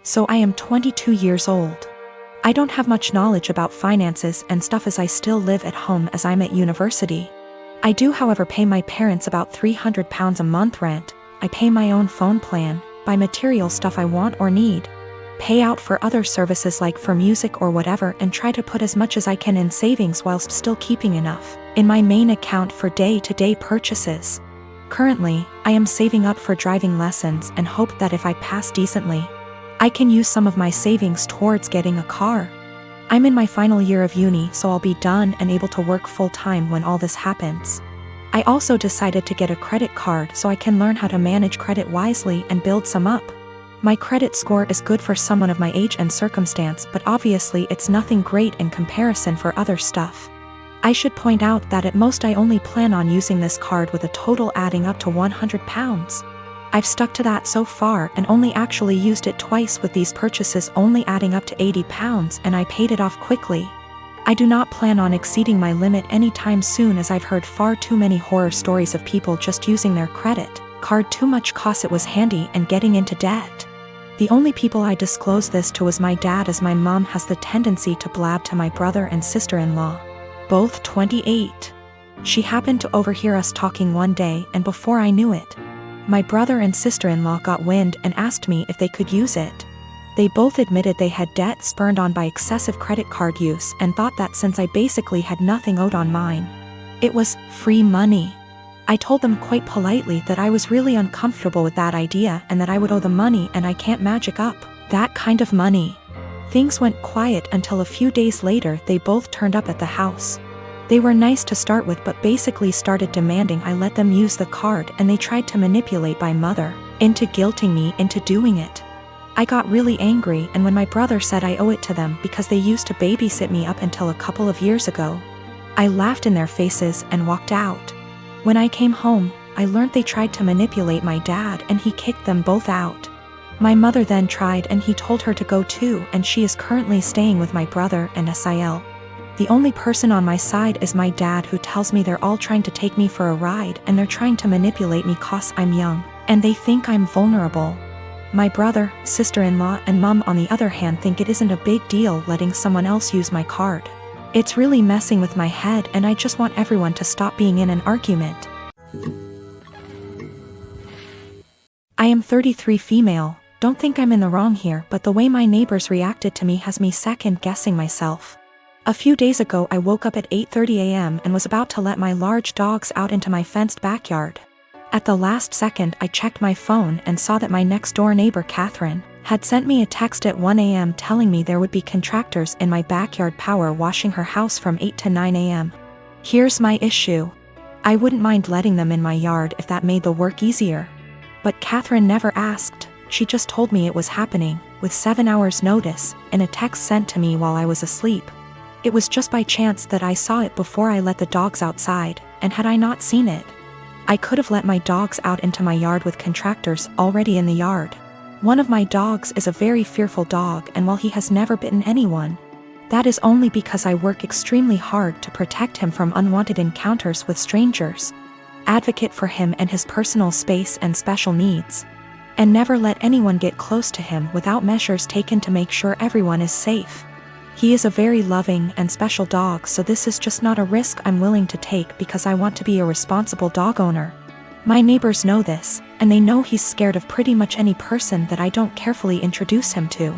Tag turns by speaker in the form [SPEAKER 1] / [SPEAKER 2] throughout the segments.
[SPEAKER 1] So I am 22 years old. I don't have much knowledge about finances and stuff as I still live at home as I'm at university. I do however pay my parents about £300 a month rent, I pay my own phone plan, buy material stuff I want or need, pay out for other services like for music or whatever, and try to put as much as I can in savings whilst still keeping enough in my main account for day-to-day purchases. Currently, I am saving up for driving lessons and hope that if I pass decently, I can use some of my savings towards getting a car. I'm in my final year of uni, so I'll be done and able to work full-time when all this happens. I also decided to get a credit card so I can learn how to manage credit wisely and build some up. My credit score is good for someone of my age and circumstance, but obviously it's nothing great in comparison for other stuff. I should point out that at most I only plan on using this card with a total adding up to £100. I've stuck to that so far and only actually used it twice, with these purchases only adding up to £80, and I paid it off quickly. I do not plan on exceeding my limit anytime soon, as I've heard far too many horror stories of people just using their credit card too much cause it was handy and getting into debt. The only people I disclose this to was my dad, as my mom has the tendency to blab to my brother and sister-in-law, both 28. She happened to overhear us talking one day, and before I knew it, my brother and sister-in-law got wind and asked me if they could use it. They both admitted they had debt spurred on by excessive credit card use and thought that since I basically had nothing owed on mine, it was free money. I told them quite politely that I was really uncomfortable with that idea and that I would owe the money and I can't magic up that kind of money. Things went quiet until a few days later they both turned up at the house. They were nice to start with, but basically started demanding I let them use the card, and they tried to manipulate my mother into guilting me into doing it. I got really angry, and when my brother said I owe it to them because they used to babysit me up until a couple of years ago, I laughed in their faces and walked out. When I came home, I learned they tried to manipulate my dad and he kicked them both out. My mother then tried and he told her to go too, and she is currently staying with my brother and Sil. The only person on my side is my dad, who tells me they're all trying to take me for a ride and they're trying to manipulate me cause I'm young and they think I'm vulnerable. My brother, sister-in-law and mom on the other hand think it isn't a big deal letting someone else use my card. It's really messing with my head, and I just want everyone to stop being in an argument. I am 33, female. Don't think I'm in the wrong here, but the way my neighbors reacted to me has me second-guessing myself. A few days ago I woke up at 8:30 a.m. and was about to let my large dogs out into my fenced backyard. At the last second I checked my phone and saw that my next-door neighbor Catherine had sent me a text at 1 a.m. telling me there would be contractors in my backyard power washing her house from 8 to 9 a.m. Here's my issue. I wouldn't mind letting them in my yard if that made the work easier. But Catherine never asked. She just told me it was happening, with 7 hours notice, in a text sent to me while I was asleep. It was just by chance that I saw it before I let the dogs outside, and had I not seen it, I could have let my dogs out into my yard with contractors already in the yard. One of my dogs is a very fearful dog, and while he has never bitten anyone, that is only because I work extremely hard to protect him from unwanted encounters with strangers, advocate for him and his personal space and special needs, and never let anyone get close to him without measures taken to make sure everyone is safe. He is a very loving and special dog, so this is just not a risk I'm willing to take because I want to be a responsible dog owner. My neighbors know this, and they know he's scared of pretty much any person that I don't carefully introduce him to.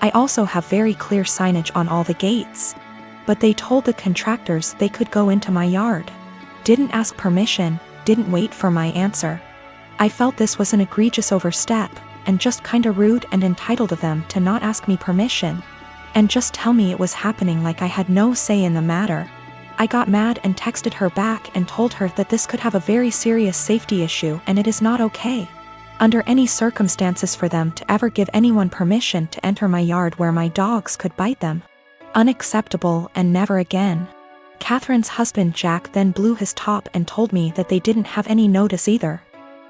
[SPEAKER 1] I also have very clear signage on all the gates. But they told the contractors they could go into my yard. Didn't ask permission, didn't wait for my answer. I felt this was an egregious overstep, and just kinda rude and entitled of them to not ask me permission, and just tell me it was happening like I had no say in the matter. I got mad and texted her back and told her that this could have a very serious safety issue and it is not okay, under any circumstances, for them to ever give anyone permission to enter my yard where my dogs could bite them. Unacceptable, and never again. Catherine's husband Jack then blew his top and told me that they didn't have any notice either.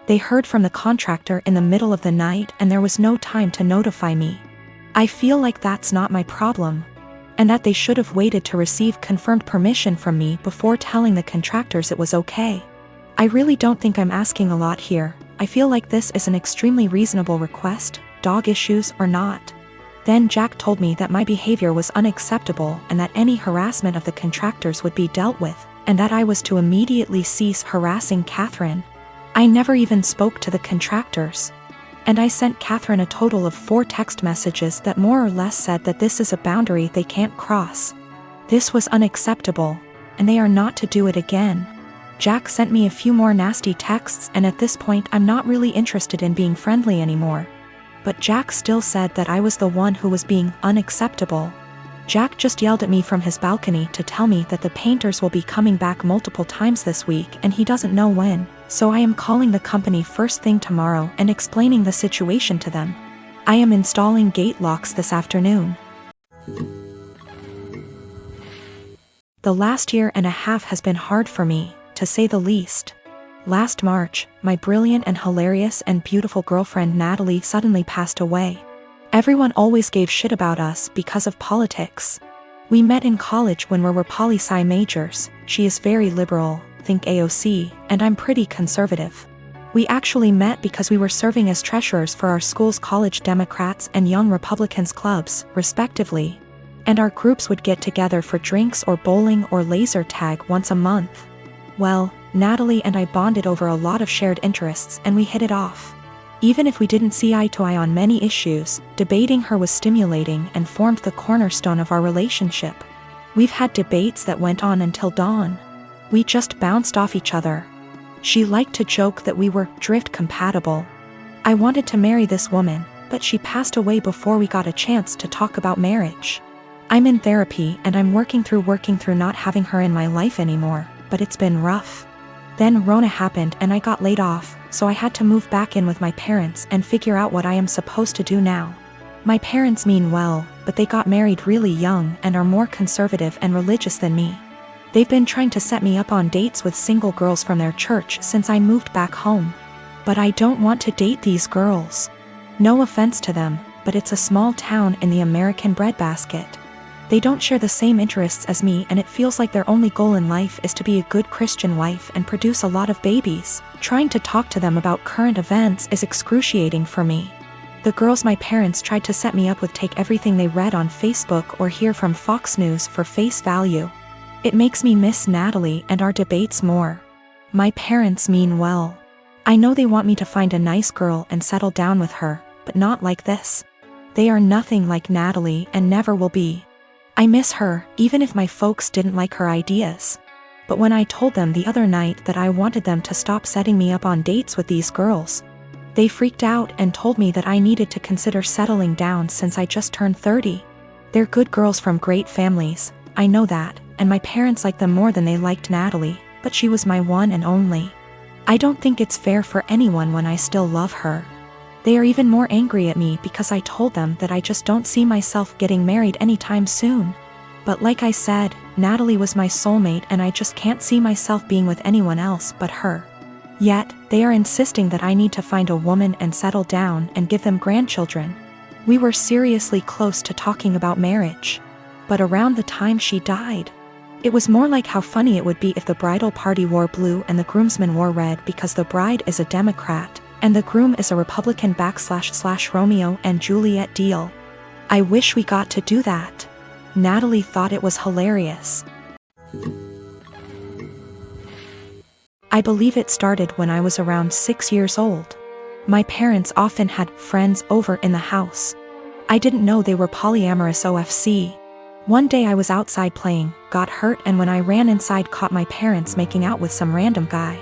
[SPEAKER 1] They heard from the contractor in the middle of the night and there was no time to notify me. I feel like that's not my problem, and that they should have waited to receive confirmed permission from me before telling the contractors it was okay. I really don't think I'm asking a lot here. I feel like this is an extremely reasonable request, dog issues or not. Then Jack told me that my behavior was unacceptable and that any harassment of the contractors would be dealt with, and that I was to immediately cease harassing Catherine. I never even spoke to the contractors. And I sent Catherine a total of 4 text messages that more or less said that this is a boundary they can't cross. This was unacceptable, and they are not to do it again. Jack sent me a few more nasty texts, and at this point I'm not really interested in being friendly anymore. But Jack still said that I was the one who was being unacceptable. Jack just yelled at me from his balcony to tell me that the painters will be coming back multiple times this week and he doesn't know when, so I am calling the company first thing tomorrow and explaining the situation to them. I am installing gate locks this afternoon. The last year and a half has been hard for me, to say the least. Last March, my brilliant and hilarious and beautiful girlfriend Natalie suddenly passed away. Everyone always gave shit about us because of politics. We met in college when we were poli-sci majors. She is very liberal, think AOC, and I'm pretty conservative. We actually met because we were serving as treasurers for our school's College Democrats and Young Republicans clubs, respectively. And our groups would get together for drinks or bowling or laser tag once a month. Well, Natalie and I bonded over a lot of shared interests and we hit it off. Even if we didn't see eye to eye on many issues, debating her was stimulating and formed the cornerstone of our relationship. We've had debates that went on until dawn. We just bounced off each other. She liked to joke that we were drift compatible. I wanted to marry this woman, but she passed away before we got a chance to talk about marriage. I'm in therapy and I'm working through not having her in my life anymore, but it's been rough. Then Rona happened and I got laid off, so I had to move back in with my parents and figure out what I am supposed to do now. My parents mean well, but they got married really young and are more conservative and religious than me. They've been trying to set me up on dates with single girls from their church since I moved back home. But I don't want to date these girls. No offense to them, but it's a small town in the American breadbasket. They don't share the same interests as me and it feels like their only goal in life is to be a good Christian wife and produce a lot of babies. Trying to talk to them about current events is excruciating for me. The girls my parents tried to set me up with take everything they read on Facebook or hear from Fox News for face value. It makes me miss Natalie and our debates more. My parents mean well. I know they want me to find a nice girl and settle down with her, but not like this. They are nothing like Natalie and never will be. I miss her, even if my folks didn't like her ideas. But when I told them the other night that I wanted them to stop setting me up on dates with these girls, they freaked out and told me that I needed to consider settling down since I just turned 30. They're good girls from great families, I know that, and my parents like them more than they liked Natalie, but she was my one and only. I don't think it's fair for anyone when I still love her. They are even more angry at me because I told them that I just don't see myself getting married anytime soon. But like I said, Natalie was my soulmate and I just can't see myself being with anyone else but her. Yet, they are insisting that I need to find a woman and settle down and give them grandchildren. We were seriously close to talking about marriage. But around the time she died, it was more like how funny it would be if the bridal party wore blue and the groomsmen wore red because the bride is a Democrat. And the groom is a Republican / Romeo and Juliet deal. I wish we got to do that. Natalie thought it was hilarious. I believe it started when I was around 6 years old. My parents often had friends over in the house. I didn't know they were polyamorous OFC. One day I was outside playing, got hurt, and when I ran inside caught my parents making out with some random guy.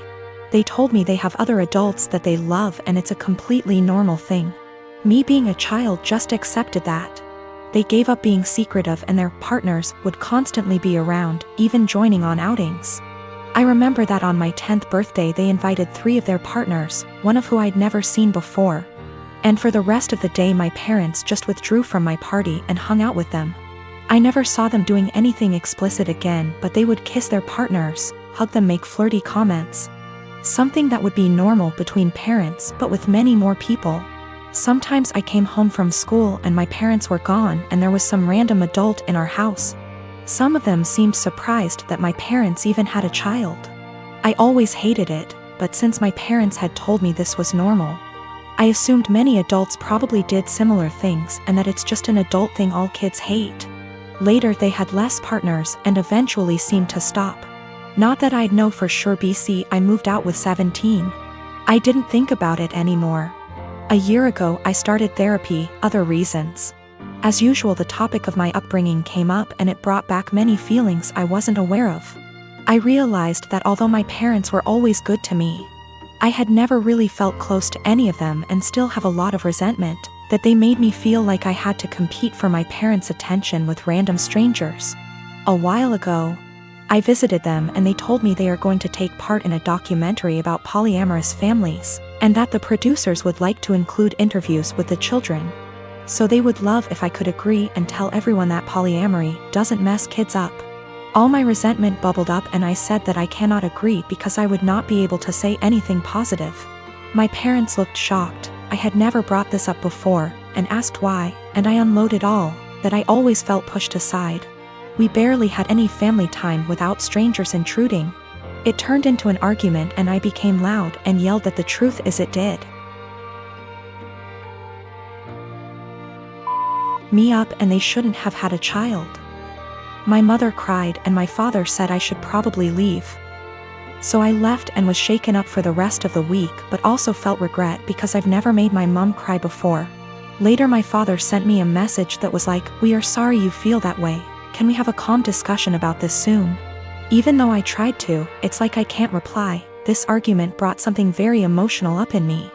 [SPEAKER 1] They told me they have other adults that they love and it's a completely normal thing. Me being a child just accepted that. They gave up being secretive and their partners would constantly be around, even joining on outings. I remember that on my 10th birthday they invited 3 of their partners, one of who I'd never seen before. And for the rest of the day my parents just withdrew from my party and hung out with them. I never saw them doing anything explicit again, but they would kiss their partners, hug them, make flirty comments. Something that would be normal between parents but with many more people. Sometimes I came home from school and my parents were gone and there was some random adult in our house. Some of them seemed surprised that my parents even had a child. I always hated it, but since my parents had told me this was normal, I assumed many adults probably did similar things and that it's just an adult thing all kids hate. Later they had less partners and eventually seemed to stop. Not that I'd know for sure. I moved out with 17. I didn't think about it anymore. A year ago I started therapy, other reasons. As usual, the topic of my upbringing came up and it brought back many feelings I wasn't aware of. I realized that although my parents were always good to me, I had never really felt close to any of them and still have a lot of resentment that they made me feel like I had to compete for my parents' attention with random strangers. A while ago, I visited them and they told me they are going to take part in a documentary about polyamorous families, and that the producers would like to include interviews with the children. So they would love if I could agree and tell everyone that polyamory doesn't mess kids up. All my resentment bubbled up and I said that I cannot agree because I would not be able to say anything positive. My parents looked shocked. I had never brought this up before, and asked why, and I unloaded all that I always felt pushed aside. We barely had any family time without strangers intruding. It turned into an argument and I became loud and yelled that the truth is it did me up and they shouldn't have had a child. My mother cried and my father said I should probably leave. So I left and was shaken up for the rest of the week, but also felt regret because I've never made my mom cry before. Later my father sent me a message that was like, "We are sorry you feel that way. Can we have a calm discussion about this soon?" Even though I tried to, it's like I can't reply. This argument brought something very emotional up in me.